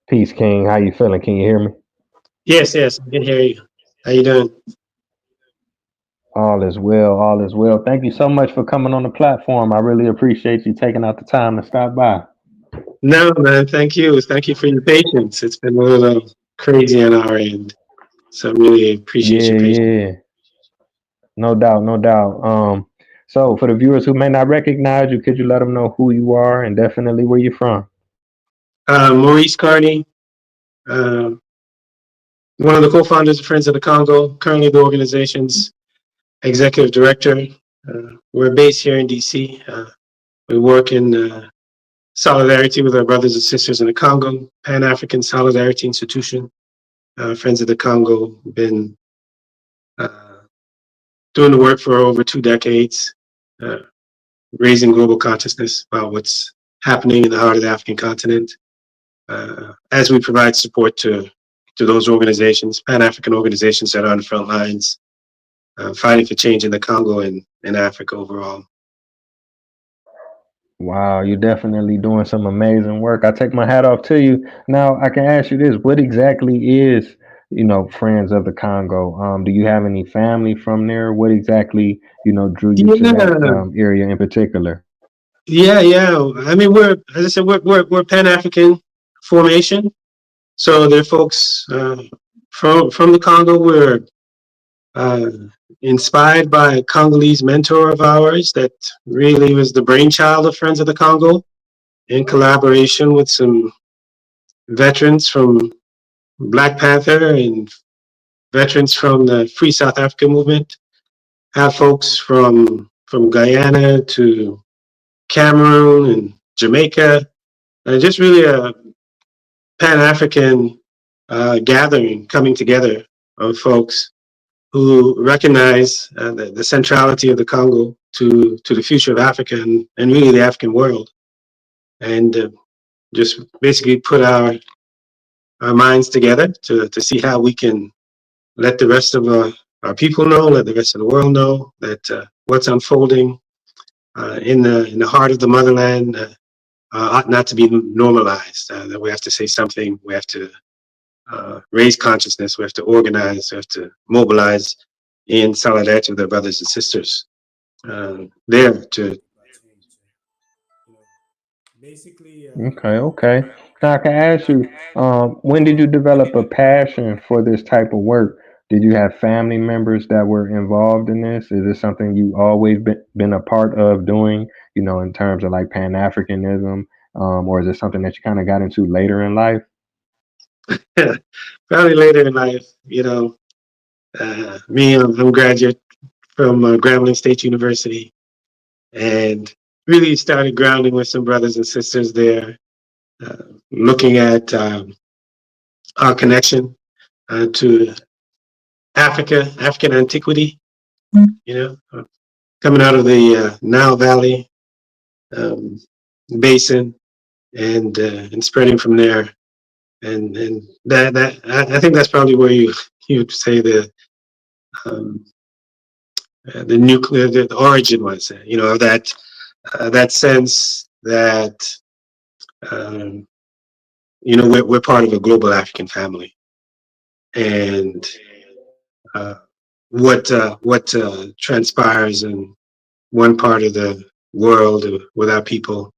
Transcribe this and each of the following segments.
Peace, King. How you feeling? Can you hear me? Yes, yes, I can hear you. How you doing? All is well. All is well. Thank you so much for coming on the platform. I really appreciate you taking out the time to stop by. No, man, thank you. Thank you for your patience. It's been a little crazy on our end, so I really appreciate Yeah, your patience. yeah. No doubt, no doubt. So for the viewers who may not recognize you, could you let them know who you are and definitely where you're from? Maurice Carney, uh, one of the co-founders of Friends of the Congo, currently the organization's executive director. We're based here in DC. We work in solidarity with our brothers and sisters in the Congo, Pan-African Solidarity Institution. Friends of the Congo, been uh, doing the work for over 2 decades, uh, raising global consciousness about what's happening in the heart of the African continent. As we provide support to those organizations, Pan-African organizations that are on the front lines, fighting for change in the Congo and in Africa overall. Wow, you're definitely doing some amazing work. I take my hat off to you. Now, I can ask you this: what exactly is, Friends of the Congo? Do you have any family from there? What exactly, drew you to that Yeah, area in particular? yeah. I mean, as I said, we're Pan-African formation. So there are folks from the Congo. We're uh, inspired by a Congolese mentor of ours that really was the brainchild of Friends of the Congo in collaboration with some veterans from Black Panther and veterans from the Free South Africa movement. Have folks from Guyana to Cameroon and Jamaica, and just really a Pan African gathering coming together of folks who recognize the centrality of the Congo to the future of Africa and really the African world, and just basically put our minds together to see how we can let the rest of our people know, let the rest of the world know that what's unfolding in the heart of the motherland ought not to be normalized. That we have to say something. We have to raise consciousness. We have to organize. We have to mobilize in solidarity with our brothers and sisters there to basically. Okay, okay. Now I can ask you, when did you develop a passion for this type of work? Did you have family members that were involved in this? Is this something you always been a part of doing, in terms of like Pan Africanism? Or is it something that you kind of got into later in life? Probably later in life, me, I'm a graduate from Grambling State University, and really started grounding with some brothers and sisters there, looking at our connection to Africa, African antiquity, you know, uh, coming out of the Nile Valley um, basin and spreading from there. And that I think that's probably where you would say um, the nuclear the origin was, of that sense that um, we're part of a global African family, and uh, what transpires in one part of the world with our people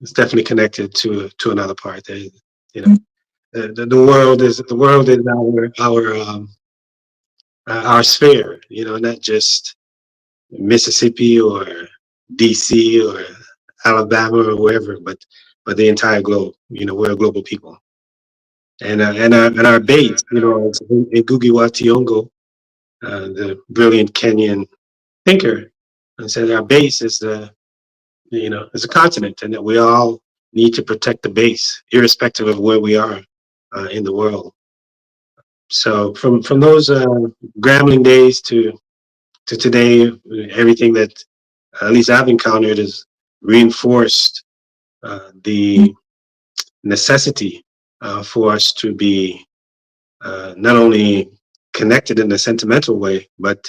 is definitely connected to another part. The world is our sphere. Not just Mississippi or DC or Alabama or wherever, but the entire globe. We're a global people, and our base, is Ngugi wa Thiong'o, the brilliant Kenyan thinker, and said our base is a continent, and that we all need to protect the base, irrespective of where we are in the world. So from those Grambling days to today, everything that at least I've encountered is reinforced the necessity for us to be not only connected in a sentimental way, but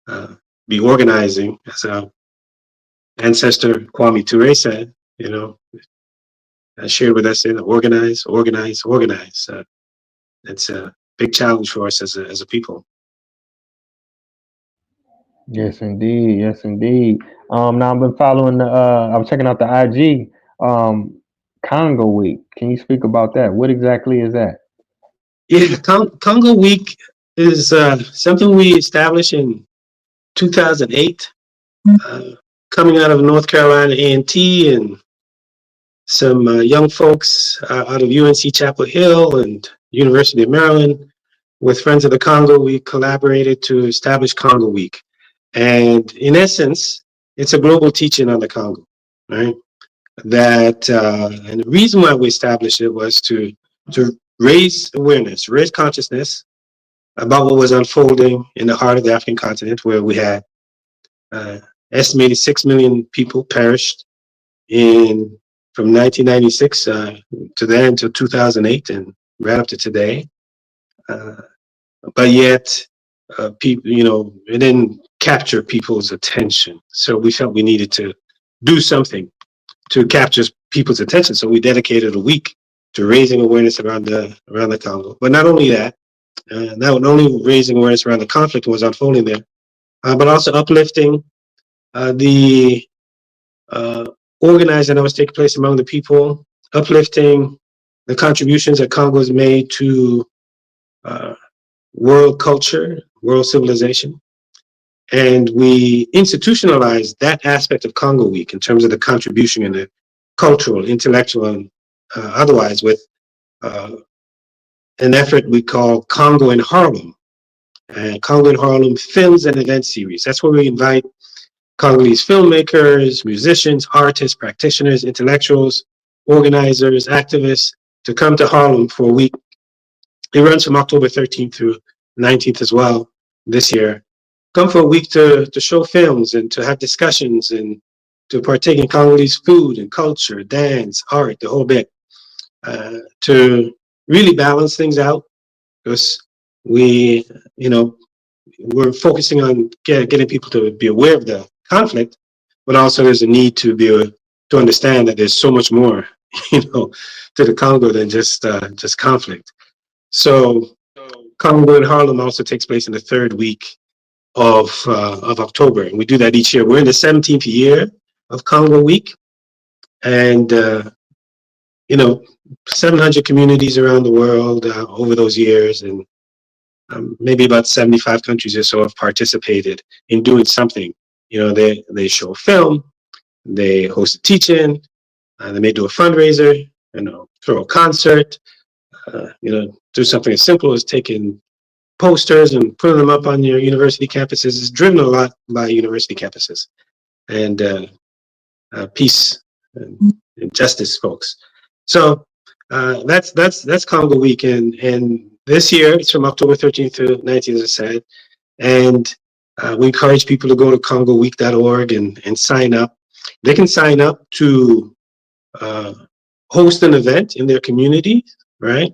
uh, be organizing, as our ancestor Kwame Ture said. shared with us in organize, organize, organize. It's a big challenge for us as a people. Yes, indeed. Yes, indeed. Now I've been following the. I'm checking out the IG. Congo Week. Can you speak about that? What exactly is that? Yeah, Congo Week is something we established in 2008, uh, coming out of North Carolina A&T and some young folks out of UNC Chapel Hill and University of Maryland. With Friends of the Congo, we collaborated to establish Congo Week. And in essence, it's a global teaching on the Congo, right? And the reason why we established it was to raise awareness, raise consciousness about what was unfolding in the heart of the African continent, where we had uh, estimated 6 million people perished in from 1996 to then until 2008 and right up to today. Uh, but yet, people, it didn't capture people's attention. So we felt we needed to do something to capture people's attention. So we dedicated a week to raising awareness around the Congo. But not only that, not only raising awareness around the conflict that was unfolding there, but also uplifting the organizing that was taking place among the people, uplifting the contributions that Congo has made to uh, world culture, world civilization. And we institutionalized that aspect of Congo Week in terms of the contribution in the cultural, intellectual, and otherwise with uh, an effort we call Congo in Harlem. And Congo in Harlem Films and Event Series. That's where we invite Congolese filmmakers, musicians, artists, practitioners, intellectuals, organizers, activists to come to Harlem for a week. It runs from October 13th through 19th as well this year. Come for a week to show films and to have discussions and to partake in Congolese food and culture, dance, art, the whole bit, to really balance things out because we, you know, we're focusing on getting people to be aware of the conflict, but also there's a need to to understand that there's so much more, to the Congo than just conflict. So Congo in Harlem also takes place in the third week of October, and we do that each year. We're in the 17th year of Congo Week, and 700 communities around the world over those years, and maybe about 75 countries or so have participated in doing something. They show a film, they host a teach-in, they may do a fundraiser, throw a concert, do something as simple as taking posters and putting them up on your university campuses. Is driven a lot by university campuses and peace and justice folks. So that's Congo Week, and this year it's from October 13th to 19th, as I said, and we encourage people to go to CongoWeek.org and sign up. They can sign up to host an event in their community, right?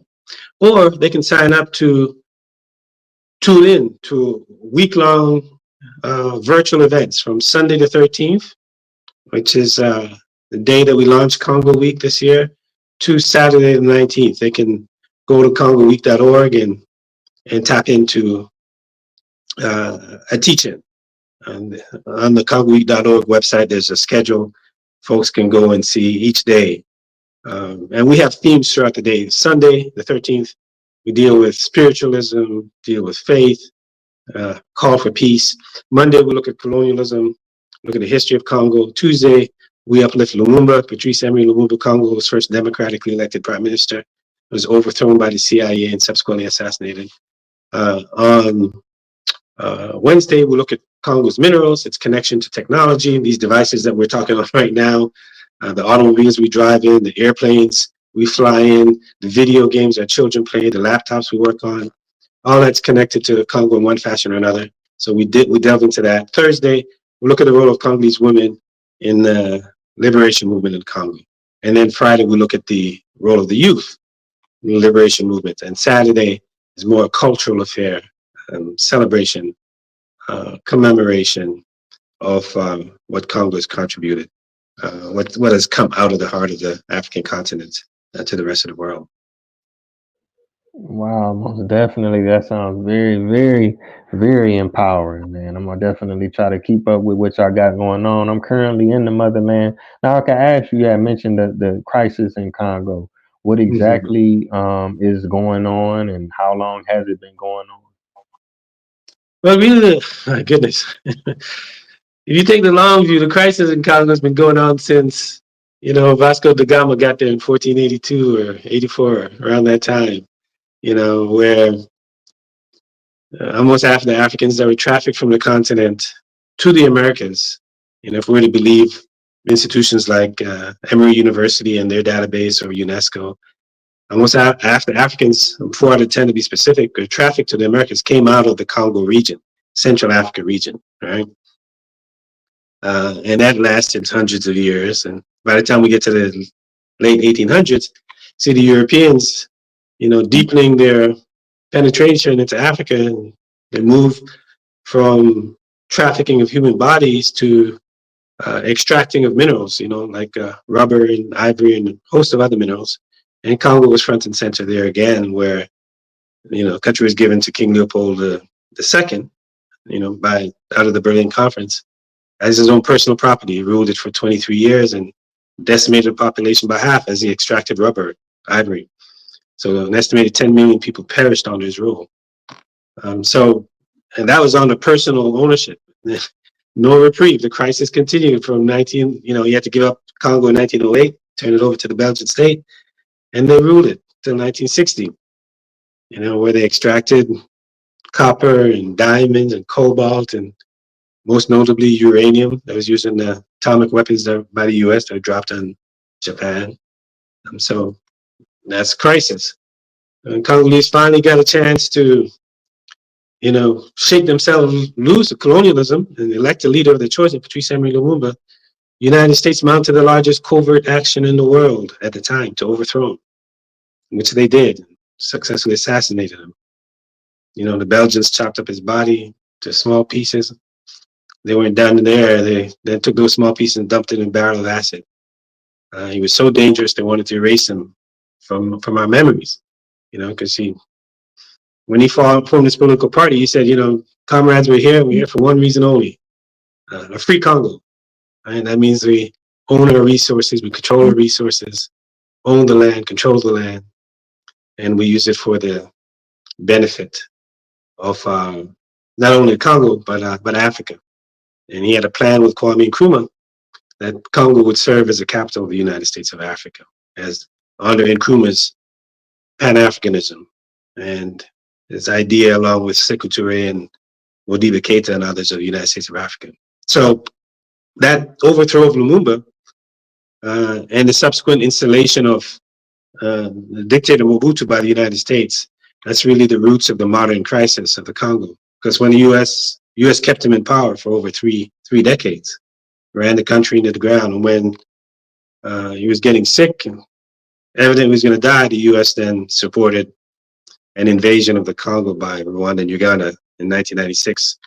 Or they can sign up to tune in to week-long virtual events from Sunday the 13th, which is the day that we launched Congo Week this year, to Saturday the 19th. They can go to CongoWeek.org and tap into a teach-in. And on the CongoWeek.org website, there's a schedule. Folks can go and see each day. And we have themes throughout the day. Sunday, the 13th, we deal with spiritualism, deal with faith, call for peace. Monday, we look at colonialism, look at the history of Congo. Tuesday, we uplift Lumumba, Patrice Emery Lumumba, Congo's first democratically elected prime minister, was overthrown by the CIA and subsequently assassinated. On Wednesday, we look at Congo's minerals, its connection to technology, these devices that we're talking about right now, the automobiles we drive in, the airplanes we fly in, the video games our children play, the laptops we work on, all that's connected to Congo in one fashion or another. So we delve into that. Thursday, we look at the role of Congolese women in the liberation movement in Congo. And then Friday, we look at the role of the youth in the liberation movement. And Saturday is more a cultural affair, celebration, commemoration of what Congo has contributed. what has come out of the heart of the African continent to the rest of the world. Wow, most definitely. That sounds very, very, very empowering, man. I'm gonna definitely try to keep up with what y'all got going on. I'm currently in the motherland. Now, I can ask you, you had mentioned the crisis in Congo. What Mhm. exactly is going on, and how long has it been going on? Well, really, my goodness. If you take the long view, the crisis in Congo has been going on since, Vasco da Gama got there in 1482 or 84, around that time, where almost half the Africans that were trafficked from the continent to the Americas, if we're to believe institutions like Emory University and their database or UNESCO, almost half the Africans, 4 out of 10 to be specific, were trafficked to the Americas came out of the Congo region, Central Africa region, right? And that lasted hundreds of years. And by the time we get to the late 1800s, see the Europeans, deepening their penetration into Africa, and they move from trafficking of human bodies to extracting of minerals, like rubber and ivory and a host of other minerals. And Congo was front and center there again, where the country was given to King Leopold the second, by out of the Berlin Conference as his own personal property. He ruled it for 23 years and decimated the population by half as he extracted rubber, ivory. So an estimated 10 million people perished under his rule. And that was under personal ownership. No reprieve. The crisis continued from he had to give up Congo in 1908, turn it over to the Belgian state, and they ruled it till 1960, where they extracted copper and diamonds and cobalt and most notably uranium that was used in the atomic weapons by the US that were dropped on Japan. So that's a crisis. And Congolese finally got a chance to, shake themselves loose of colonialism and elect a leader of their choice, Patrice Emery Lumumba. United States mounted the largest covert action in the world at the time to overthrow him, which they did, successfully assassinated him. The Belgians chopped up his body to small pieces. They weren't done there. They then took those small pieces and dumped it in a barrel of acid. He was so dangerous they wanted to erase him from our memories, because when he formed this political party, he said, comrades, we're here for one reason only, a free Congo. And that means we own our resources, we control our resources, own the land, control the land, and we use it for the benefit of not only Congo but Africa. And he had a plan with Kwame Nkrumah that Congo would serve as the capital of the United States of Africa, as under Nkrumah's Pan-Africanism and his idea, along with Sekou Touré and Modibo Keita and others of the United States of Africa. So that overthrow of Lumumba and the subsequent installation of the dictator Mobutu by the United States, that's really the roots of the modern crisis of the Congo. Because when the U.S. kept him in power for over three decades, ran the country into the ground, and when he was getting sick and evidently he was going to die, the U.S. then supported an invasion of the Congo by Rwanda and Uganda in 1996.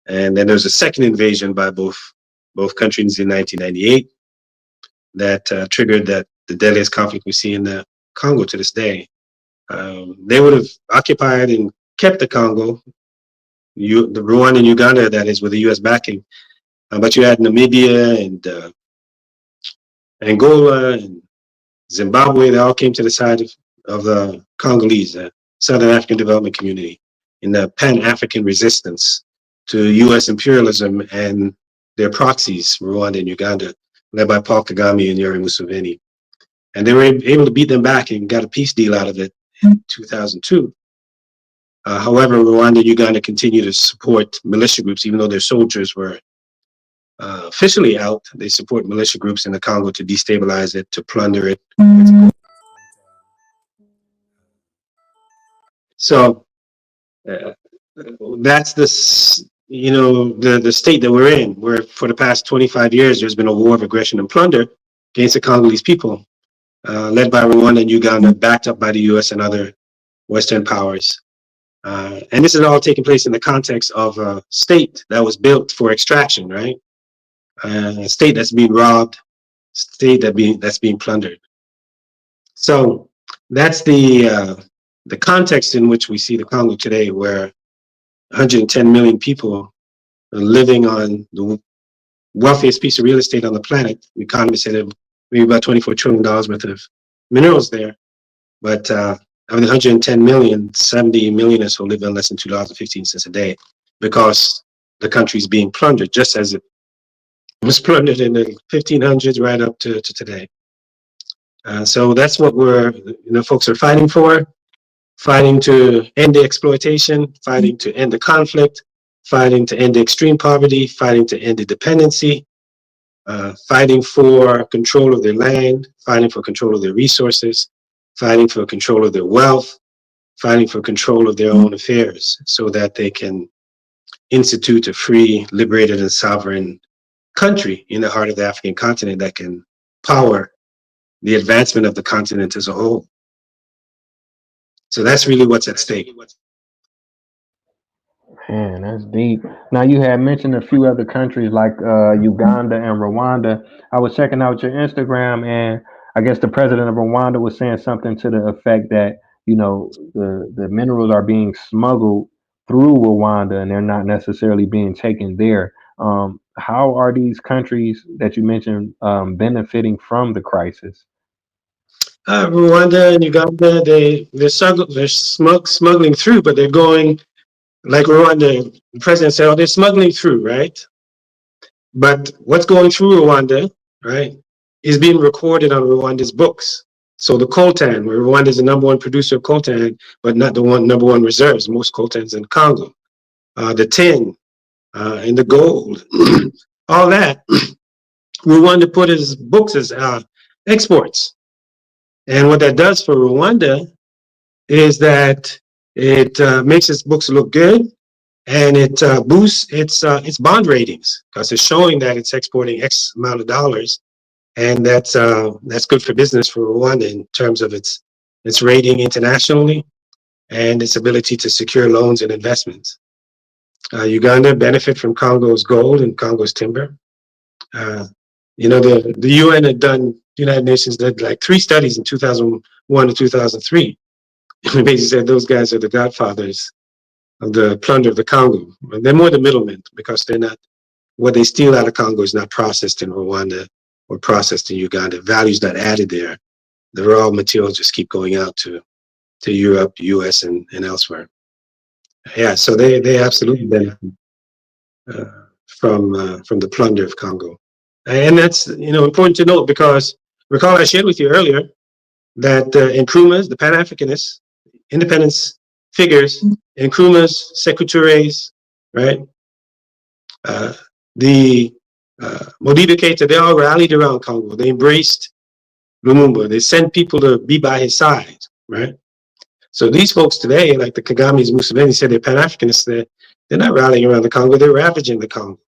And then there was a second invasion by both countries in 1998 that triggered the deadliest conflict we see in the Congo to this day. They would have occupied and kept the Congo, the Rwanda and Uganda, that is, with the U.S. backing. But you had Namibia and Angola and Zimbabwe. They all came to the side of the Congolese, Southern African Development Community, in the Pan-African resistance to U.S. imperialism and their proxies, Rwanda and Uganda, led by Paul Kagame and Yoweri Museveni. And they were able to beat them back and got a peace deal out of it in 2002. However, Rwanda and Uganda continue to support militia groups, even though their soldiers were officially out. They support militia groups in the Congo to destabilize it, to plunder it. So that's the state that we're in, where for the past 25 years there's been a war of aggression and plunder against the Congolese people, led by Rwanda and Uganda, backed up by the U.S. and other Western powers. And this is all taking place in the context of a state that was built for extraction, right? A state that's being robbed, state that's being plundered. So that's the context in which we see the Congo today, where 110 million people are living on the wealthiest piece of real estate on the planet. The economists said maybe about $24 trillion worth of minerals there. But of the 110 million, 70 million or so live on less than $2.15 a day because the country is being plundered, just as it was plundered in the 1500s right up to today. So that's what folks are fighting to end the exploitation, fighting to end the conflict, fighting to end the extreme poverty, fighting to end the dependency, fighting for control of their land, fighting for control of their resources, fighting for control of their wealth, fighting for control of their own affairs so that they can institute a free, liberated, and sovereign country in the heart of the African continent that can power the advancement of the continent as a whole. So that's really what's at stake. Man, that's deep. Now you had mentioned a few other countries like Uganda and Rwanda. I was checking out your Instagram, and I guess the president of Rwanda was saying something to the effect that the minerals are being smuggled through Rwanda, and they're not necessarily being taken there. How are these countries that you mentioned benefiting from the crisis? Rwanda and Uganda, they're smuggling through, but they're going like Rwanda. The president said, "Oh, they're smuggling through, right?" But what's going through Rwanda, right, is being recorded on Rwanda's books. So the coltan, where Rwanda is the number one producer of coltan, but not the number one reserves. Most coltan's in Congo. The tin and the gold, all that, Rwanda put his books as exports. And what that does for Rwanda is that it makes its books look good, and it boosts its bond ratings because it's showing that it's exporting X amount of dollars, and that's good for business for Rwanda in terms of its rating internationally and its ability to secure loans and investments. Uganda benefit from Congo's gold and Congo's timber. Uh, the UN had done, United Nations did like 3 studies in 2001 to 2003. It basically said those guys are the godfathers of the plunder of the Congo. They're more the middlemen because they're not, what they steal out of Congo is not processed in Rwanda or processed in Uganda. Value's not added there. The raw materials just keep going out to Europe, US, and elsewhere. Yeah, so they absolutely benefit uh, from the plunder of Congo. And that's important to note because recall I shared with you earlier that Nkrumah's, the Pan-Africanists, independence figures, Nkrumah's, Secretaries, right? The Modibo Keita, they all rallied around Congo. They embraced Lumumba. They sent people to be by his side, right? So these folks today, like the Kagame's, Museveni said they're Pan-Africanists, they're not rallying around the Congo, they're ravaging the Congo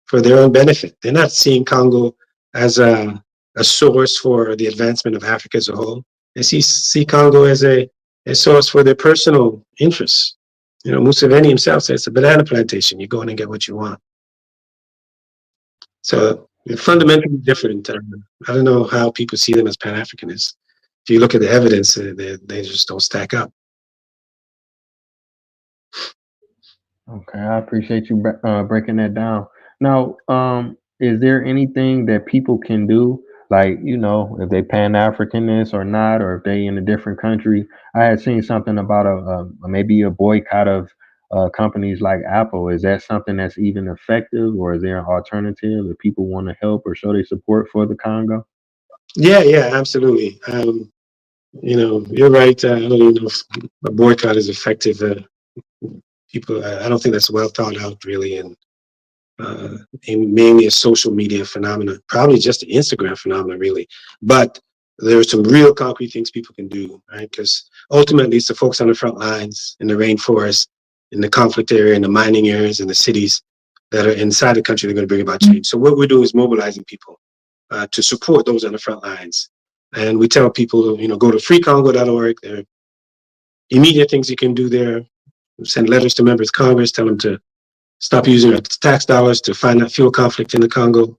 for their own benefit. They're not seeing Congo as a source for the advancement of Africa as a whole. They see Congo as a source for their personal interests. Museveni himself says it's a banana plantation. You go in and get what you want. So they're fundamentally different. I don't know how people see them as Pan-Africanists. If you look at the evidence, they just don't stack up. Okay, I appreciate you breaking that down. Now, is there anything that people can do, like if they Pan Africanist or not, or if they in a different country? I had seen something about maybe a boycott of companies like Apple. Is that something that's even effective, or is there an alternative if people want to help or show their support for the Congo? Yeah, absolutely. You're right. I don't even know if a boycott is effective. People, I don't think that's well thought out, really, and mainly a social media phenomenon, probably just an Instagram phenomenon, really. But there are some real concrete things people can do, right? Because ultimately, it's the folks on the front lines, in the rainforest, in the conflict area, in the mining areas, in the cities that are inside the country that are going to bring about change. So what we're doing is mobilizing people to support those on the front lines. And we tell people, go to freecongo.org. There are immediate things you can do there. Send letters to members of Congress, tell them to stop using our tax dollars to find that fuel conflict in the Congo.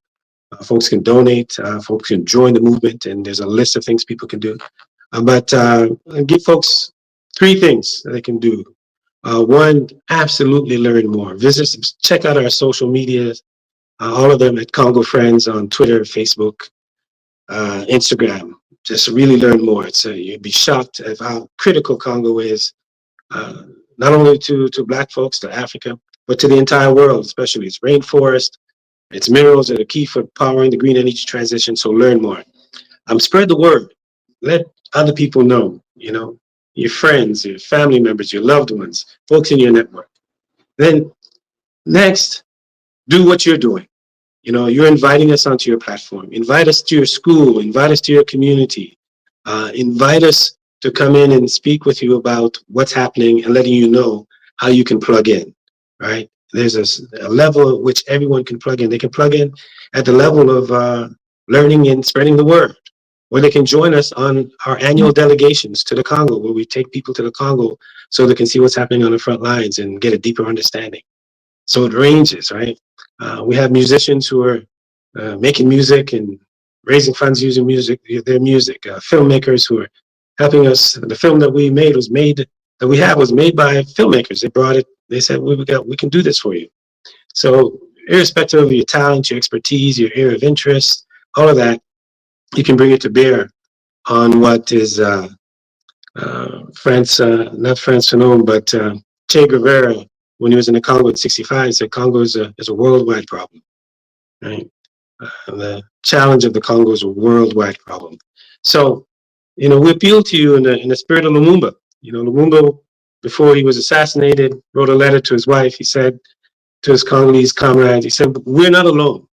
Folks can donate. Folks can join the movement, and there's a list of things people can do. But give folks three things that they can do. One, absolutely learn more. Check out our social medias, all of them at Congo Friends on Twitter, Facebook, Instagram. Just really learn more. You'd be shocked at how critical Congo is, uh, not only to Black folks, to Africa, but to the entire world, especially its rainforest, its minerals that are key for powering the green energy transition. So learn more. Spread the word. Let other people know, your friends, your family members, your loved ones, folks in your network. Then next, do what you're doing. You're inviting us onto your platform. Invite us to your school. Invite us to your community. Invite us to come in and speak with you about what's happening and letting you know how you can plug in, right? There's a level at which everyone can plug in. They can plug in at the level of learning and spreading the word, or they can join us on our annual delegations to the Congo, where we take people to the Congo so they can see what's happening on the front lines and get a deeper understanding. So it ranges, right? We have musicians who are making music and raising funds using their music. Filmmakers who are helping us. The film that we have was made by filmmakers. They brought it. They said we can do this for you. So irrespective of your talent, your expertise, your area of interest, all of that, you can bring it to bear on what is not France Fanon, but Che Guevara, when he was in the Congo in '65, he said Congo is a worldwide problem, right? The challenge of the Congo is a worldwide problem. So, we appeal to you in the spirit of Lumumba. Lumumba, before he was assassinated, wrote a letter to his wife. He said to his Congolese comrades, he said, "We're not alone.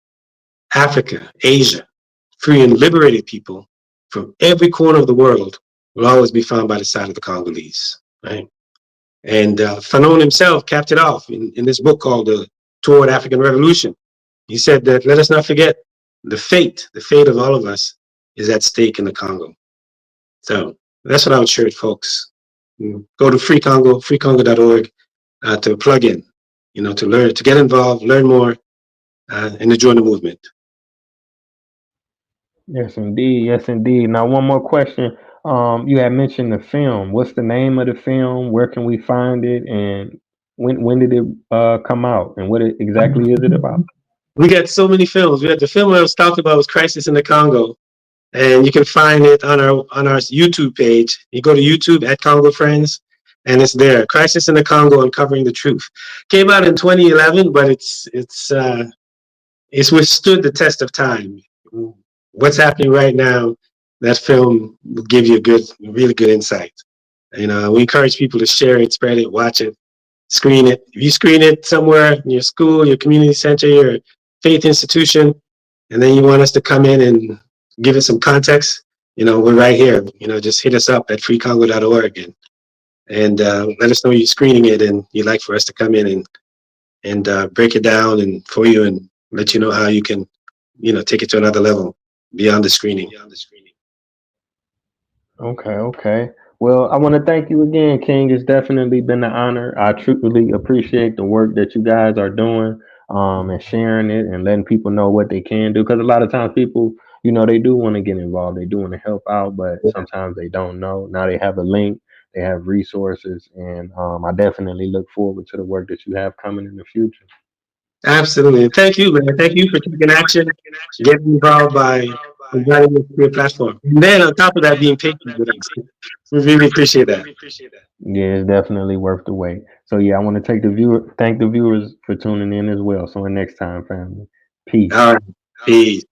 Africa, Asia, free and liberated people from every corner of the world will always be found by the side of the Congolese." Right? And Fanon himself capped it off in this book called Toward African Revolution. He said that let us not forget the fate of all of us is at stake in the Congo. So that's what I would share with folks. Go to freecongo.org to plug in, to learn, to get involved, learn more, and to join the movement. Yes, indeed. Yes, indeed. Now, one more question. You had mentioned the film. What's the name of the film? Where can we find it? And when did it come out? And exactly is it about? We got so many films. We had the film I was talking about was Crisis in the Congo, and you can find it on our YouTube page. You go to YouTube at Congo Friends, and it's there. Crisis in the Congo: Uncovering the Truth. Came out in 2011, but it's withstood the test of time. What's happening right now? That film will give you really good insight. We encourage people to share it, spread it, watch it, screen it. If you screen it somewhere in your school, your community center, your faith institution, and then you want us to come in and give it some context, we're right here. Just hit us up at freecongo.org and let us know you're screening it and you'd like for us to come in and break it down and for you and let you know how you can, take it to another level beyond the screening. Okay, okay. Well, I want to thank you again, King. It's definitely been an honor. I truly appreciate the work that you guys are doing, and sharing it and letting people know what they can do. Because a lot of times people, they do want to get involved, they do want to help out, but sometimes they don't know. Now they have a link, they have resources, and I definitely look forward to the work that you have coming in the future. Absolutely. Thank you, man. Thank you for taking action, getting involved by inviting us to your platform. And then on top of that, being patient with us. We really appreciate that. Yeah, it's definitely worth the wait. So yeah, I want to thank the viewers for tuning in as well. So until next time, family. Peace. All right. Peace.